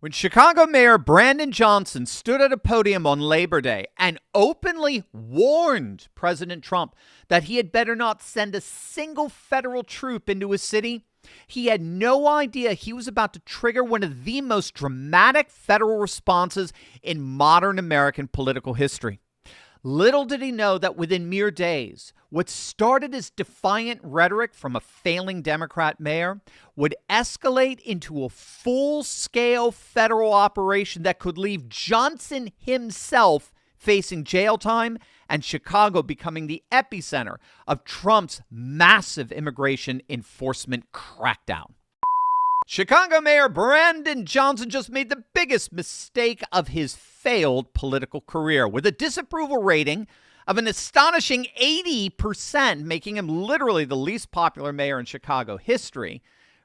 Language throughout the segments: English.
When Chicago Mayor Brandon Johnson stood at a podium on Labor Day and openly warned President Trump that he had better not send a single federal troop into his city, he had no idea he was about to trigger one of the most dramatic federal responses in modern American political history. Little did he know that within mere days, what started as defiant rhetoric from a failing Democrat mayor would escalate into a full-scale federal operation that could leave Johnson himself facing jail time and Chicago becoming the epicenter of Trump's massive immigration enforcement crackdown. Chicago Mayor Brandon Johnson just made the biggest mistake of his failed political career with a disapproval rating of an astonishing 80%, making him literally the least popular mayor in Chicago history.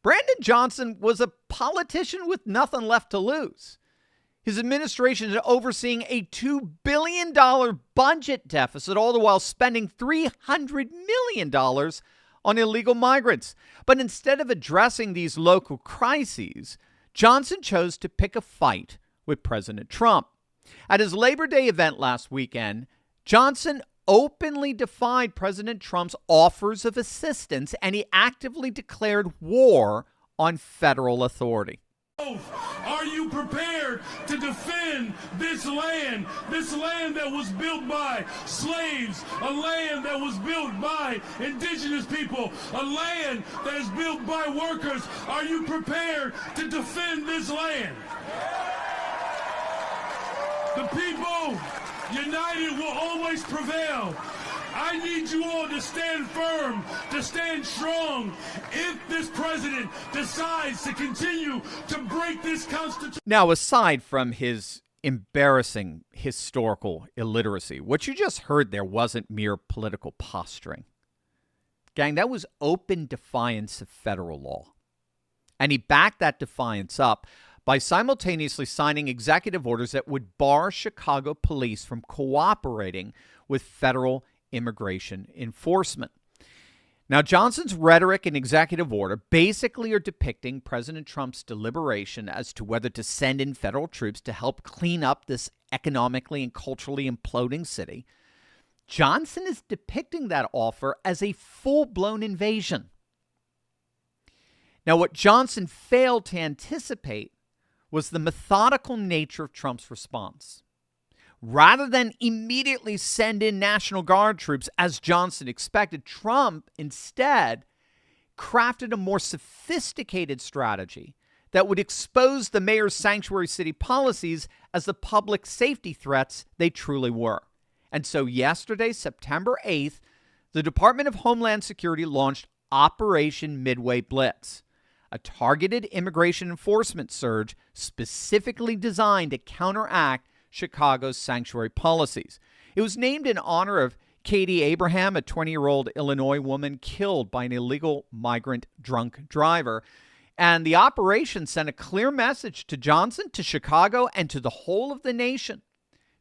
Brandon Johnson was a politician with nothing left to lose. His administration is overseeing a $2 billion budget deficit, all the while spending $300 million on illegal migrants. But instead of addressing these local crises, Johnson chose to pick a fight with President Trump. At his Labor Day event last weekend, Johnson openly defied President Trump's offers of assistance, and he actively declared war on federal authority. Are you prepared to defend this land that was built by slaves, a land that was built by indigenous people, a land that is built by workers? Are you prepared to defend this land? The people united will always prevail. I need you all to stand firm, to stand strong if this president decides to continue to break this Constitution. Now, aside from his embarrassing historical illiteracy, what you just heard there wasn't mere political posturing. Gang, that was open defiance of federal law. And he backed that defiance up by simultaneously signing executive orders that would bar Chicago police from cooperating with federal immigration enforcement. Now, Johnson's rhetoric and executive order basically are depicting President Trump's deliberation as to whether to send in federal troops to help clean up this economically and culturally imploding city. Johnson is depicting that offer as a full-blown invasion. Now, what Johnson failed to anticipate was the methodical nature of Trump's response. Rather than immediately send in National Guard troops, as Johnson expected, Trump instead crafted a more sophisticated strategy that would expose the mayor's sanctuary city policies as the public safety threats they truly were. And so yesterday, September 8th, the Department of Homeland Security launched Operation Midway Blitz, a targeted immigration enforcement surge specifically designed to counteract Chicago's sanctuary policies. It was named in honor of Katie Abraham, a 20-year-old Illinois woman killed by an illegal migrant drunk driver. And the operation sent a clear message to Johnson, to Chicago, and to the whole of the nation.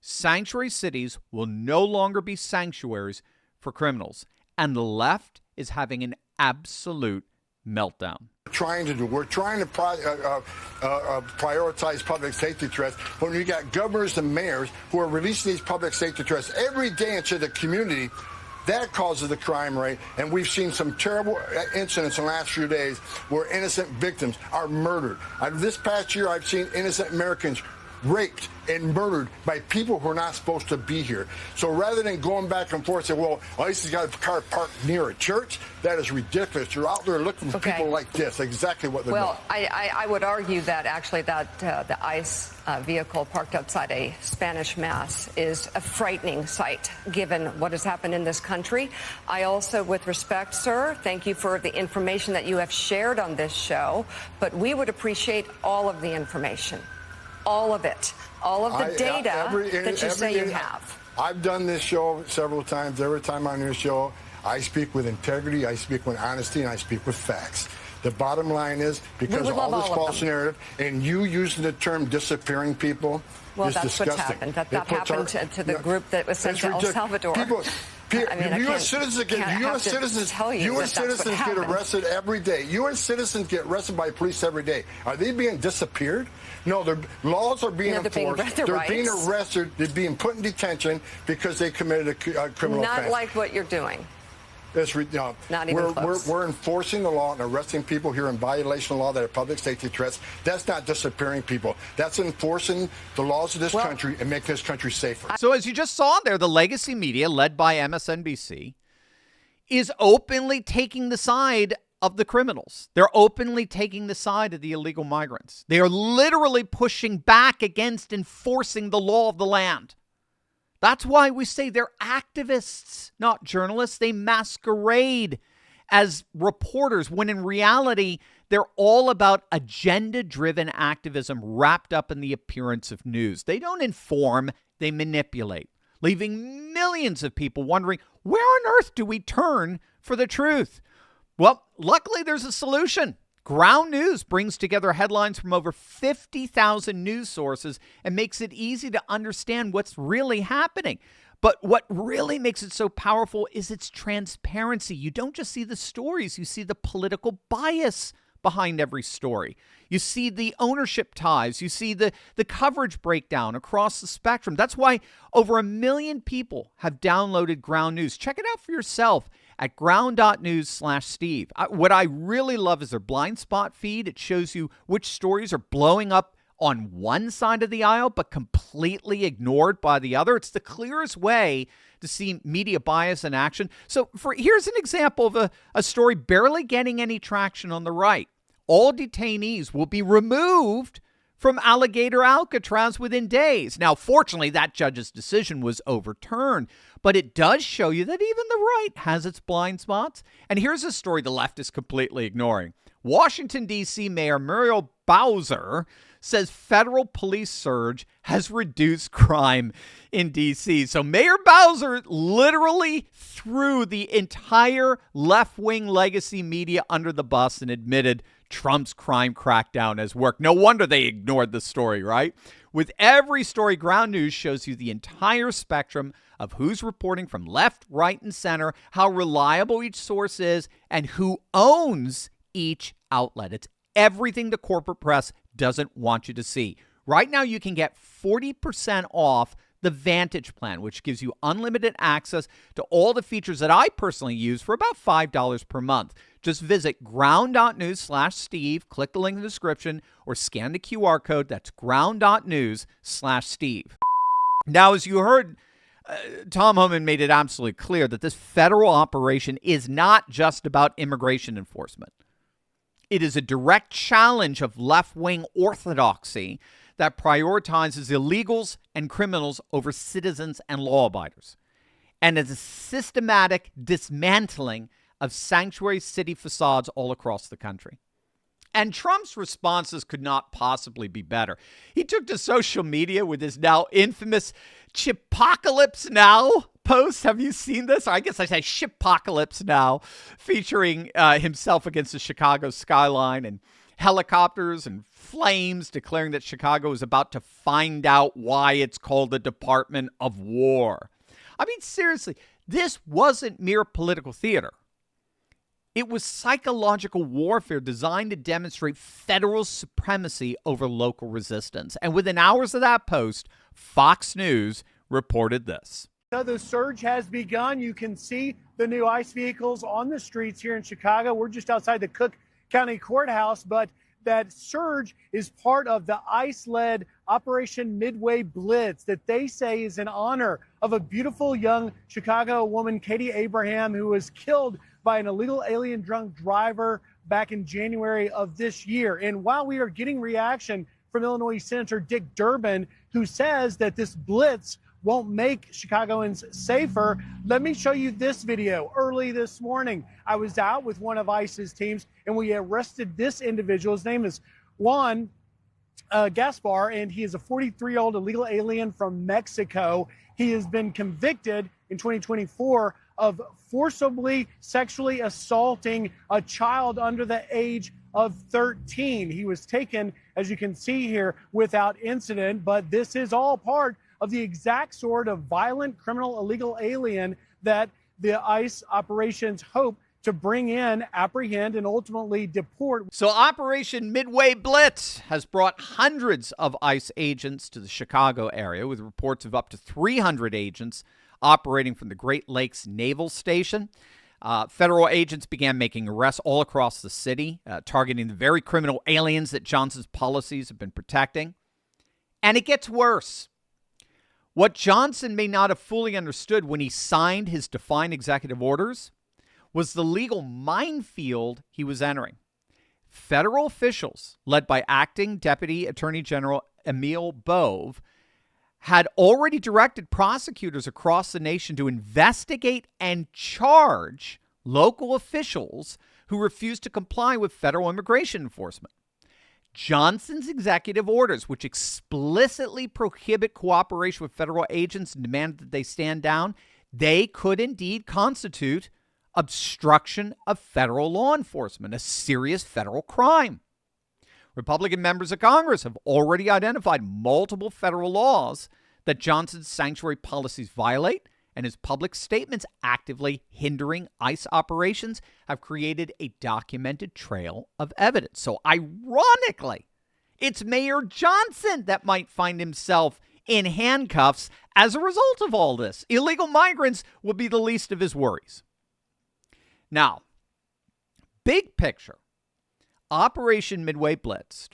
Sanctuary cities will no longer be sanctuaries for criminals. And the left is having an absolute meltdown. We're trying to prioritize public safety threats when you got governors and mayors who are releasing these public safety threats every day into the community. That causes the crime rate, and we've seen some terrible incidents in the last few days where innocent victims are murdered. This past year, I've seen innocent Americans raped and murdered by people who are not supposed to be here. So rather than going back and forth and say, well, at least he's got a car parked near a church, that is ridiculous. You're out there looking for people like this, exactly what they're doing. Well, I would argue that actually that the ICE vehicle parked outside a Spanish mass is a frightening sight, given what has happened in this country. I also, with respect, sir, thank you for the information that you have shared on this show, but we would appreciate all of the information. All of it. All of the data that you say you have. I've done this show several times. Every time I'm on your show, I speak with integrity, I speak with honesty, and I speak with facts. The bottom line is, because of all this false narrative, and you using the term disappearing people, well, is that's disgusting. What's happened. That happened to the group that was sent to El Salvador. U.S. citizens get arrested every day. U.S. citizens get arrested by police every day. Are they being disappeared? No, their laws are being enforced. They're being arrested. They're being put in detention because they committed a criminal offense. Not like what you're doing. Not even close. We're enforcing the law and arresting people here in violation of law that are public safety threats. That's not disappearing people. That's enforcing the laws of this country and making this country safer. So as you just saw there, the legacy media, led by MSNBC, is openly taking the side of the criminals. They're openly taking the side of the illegal migrants. They are literally pushing back against enforcing the law of the land. That's why we say they're activists, not journalists. They masquerade as reporters when in reality, they're all about agenda-driven activism wrapped up in the appearance of news. They don't inform, they manipulate, leaving millions of people wondering, where on earth do we turn for the truth? Well, luckily there's a solution. Ground News brings together headlines from over 50,000 news sources and makes it easy to understand what's really happening. But what really makes it so powerful is its transparency. You don't just see the stories, you see the political bias behind every story. You see the ownership ties. You see the coverage breakdown across the spectrum. That's why over 1 million people have downloaded Ground News. Check it out for yourself at ground.news/Steve. What I really love is their blind spot feed. It shows you which stories are blowing up on one side of the aisle but completely ignored by the other. It's the clearest way to see media bias in action. So here's an example of a story barely getting any traction on the right. All detainees will be removed from Alligator Alcatraz within days. Now, fortunately, that judge's decision was overturned, but it does show you that even the right has its blind spots. And here's a story the left is completely ignoring. Washington, D.C. Mayor Muriel Bowser says federal police surge has reduced crime in D.C. So Mayor Bowser literally threw the entire left-wing legacy media under the bus and admitted Trump's crime crackdown has worked. No wonder they ignored the story, right? With every story, Ground News shows you the entire spectrum of who's reporting from left, right, and center, how reliable each source is, and who owns each outlet. It's everything the corporate press doesn't want you to see. Right now, you can get 40% off the Vantage plan, which gives you unlimited access to all the features that I personally use for about $5 per month. Just visit ground.news/Steve, click the link in the description, or scan the QR code. That's ground.news/Steve. Now, as you heard, Tom Homan made it absolutely clear that this federal operation is not just about immigration enforcement. It is a direct challenge of left-wing orthodoxy that prioritizes illegals and criminals over citizens and law-abiders. And it's a systematic dismantling of sanctuary city facades all across the country. And Trump's responses could not possibly be better. He took to social media with his now infamous Chipocalypse Now post. Have you seen this? I guess I say Shipocalypse Now, featuring himself against the Chicago skyline and helicopters and flames, declaring that Chicago is about to find out why it's called the Department of War. I mean, seriously, this wasn't mere political theater. It was psychological warfare designed to demonstrate federal supremacy over local resistance. And within hours of that post, Fox News reported this. The surge has begun. You can see the new ICE vehicles on the streets here in Chicago. We're just outside the Cook County Courthouse, but that surge is part of the ICE-led Operation Midway Blitz that they say is in honor of a beautiful young Chicago woman, Katie Abraham, who was killed by an illegal alien drunk driver back in January of this year. And while we are getting reaction from Illinois Senator Dick Durbin, who says that this blitz won't make Chicagoans safer, let me show you this video. Early this morning, I was out with one of ICE's teams, and we arrested this individual. His name is Juan Gaspar, and he is a 43-year-old illegal alien from Mexico. He has been convicted in 2024 of forcibly sexually assaulting a child under the age of 13. He was taken, as you can see here, without incident, but this is all part of the exact sort of violent criminal illegal alien that the ICE operations hope to bring in, apprehend, and ultimately deport. So Operation Midway Blitz has brought hundreds of ICE agents to the Chicago area, with reports of up to 300 agents operating from the Great Lakes Naval Station. Federal agents began making arrests all across the city, targeting the very criminal aliens that Johnson's policies have been protecting. And it gets worse. What Johnson may not have fully understood when he signed his defined executive orders was the legal minefield he was entering. Federal officials, led by acting Deputy Attorney General Emil Bove, had already directed prosecutors across the nation to investigate and charge local officials who refused to comply with federal immigration enforcement. Johnson's executive orders, which explicitly prohibit cooperation with federal agents and demand that they stand down, they could indeed constitute obstruction of federal law enforcement, a serious federal crime. Republican members of Congress have already identified multiple federal laws that Johnson's sanctuary policies violate, and his public statements actively hindering ICE operations have created a documented trail of evidence. So ironically, it's Mayor Johnson that might find himself in handcuffs as a result of all this. Illegal migrants will be the least of his worries. Now, big picture, Operation Midway Blitz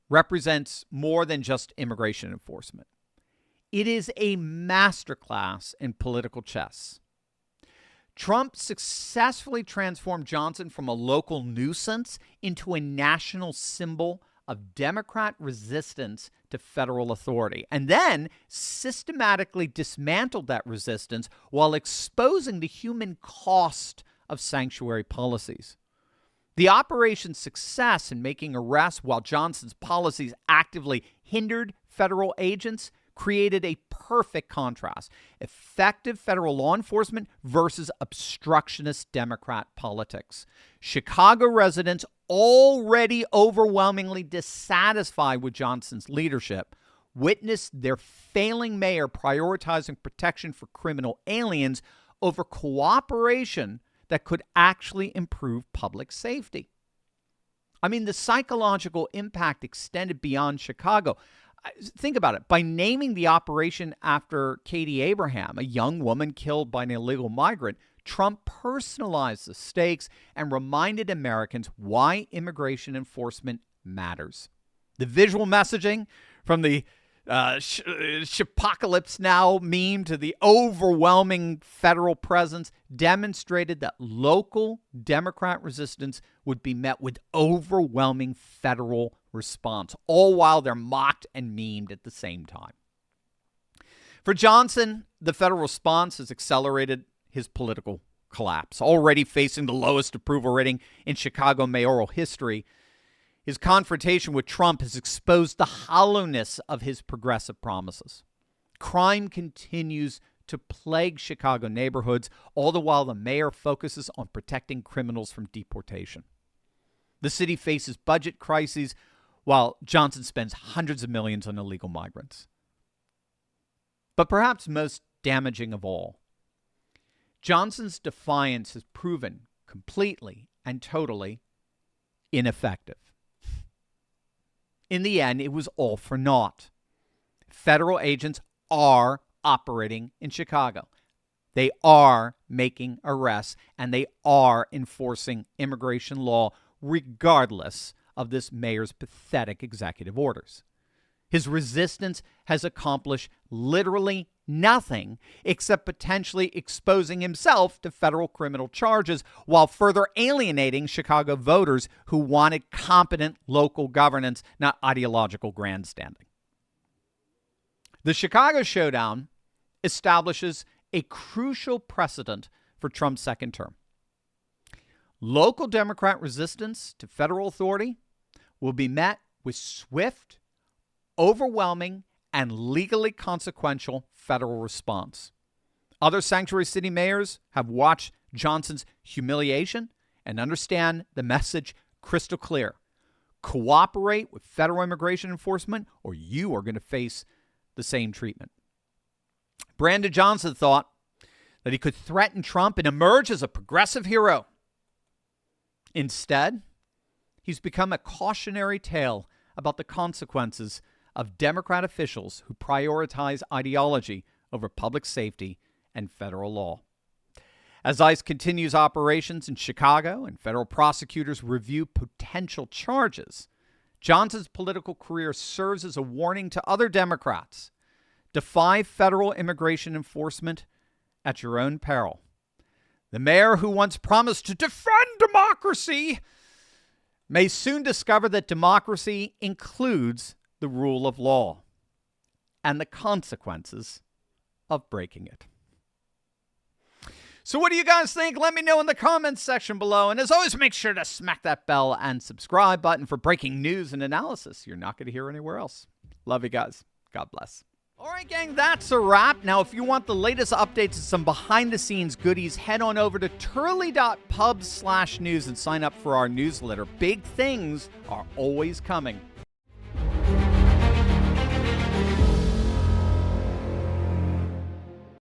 represents more than just immigration enforcement. It is a masterclass in political chess. Trump successfully transformed Johnson from a local nuisance into a national symbol of Democrat resistance to federal authority, and then systematically dismantled that resistance while exposing the human cost of sanctuary policies. The operation's success in making arrests while Johnson's policies actively hindered federal agents created a perfect contrast: effective federal law enforcement versus obstructionist Democrat politics. Chicago residents, already overwhelmingly dissatisfied with Johnson's leadership, witnessed their failing mayor prioritizing protection for criminal aliens over cooperation that could actually improve public safety. I mean, the psychological impact extended beyond Chicago. Think about it. By naming the operation after Katie Abraham, a young woman killed by an illegal migrant, Trump personalized the stakes and reminded Americans why immigration enforcement matters. The visual messaging, from the Shipocalypse Now meme to the overwhelming federal presence, demonstrated that local Democrat resistance would be met with overwhelming federal response, all while they're mocked and memed at the same time. For Johnson, the federal response has accelerated his political collapse. Already facing the lowest approval rating in Chicago mayoral history, his confrontation with Trump has exposed the hollowness of his progressive promises. Crime continues to plague Chicago neighborhoods, all the while the mayor focuses on protecting criminals from deportation. The city faces budget crises while Johnson spends hundreds of millions on illegal migrants. But perhaps most damaging of all, Johnson's defiance has proven completely and totally ineffective. In the end, it was all for naught. Federal agents are operating in Chicago. They are making arrests, and they are enforcing immigration law regardless of this mayor's pathetic executive orders. His resistance has accomplished literally nothing except potentially exposing himself to federal criminal charges while further alienating Chicago voters who wanted competent local governance, not ideological grandstanding. The Chicago showdown establishes a crucial precedent for Trump's second term. Local Democrat resistance to federal authority will be met with swift, overwhelming, and legally consequential federal response. Other sanctuary city mayors have watched Johnson's humiliation and understand the message crystal clear. Cooperate with federal immigration enforcement, or you are going to face the same treatment. Brandon Johnson thought that he could threaten Trump and emerge as a progressive hero. Instead, he's become a cautionary tale about the consequences of Democrat officials who prioritize ideology over public safety and federal law. As ICE continues operations in Chicago and federal prosecutors review potential charges, Johnson's political career serves as a warning to other Democrats. Defy federal immigration enforcement at your own peril. The mayor who once promised to defend democracy may soon discover that democracy includes the rule of law and the consequences of breaking it. So what do you guys think? Let me know in the comments section below. And as always, make sure to smack that bell and subscribe button for breaking news and analysis you're not going to hear anywhere else. Love you guys. God bless. All right, gang, that's a wrap. Now, if you want the latest updates and some behind-the-scenes goodies, head on over to turley.pub/news and sign up for our newsletter. Big things are always coming.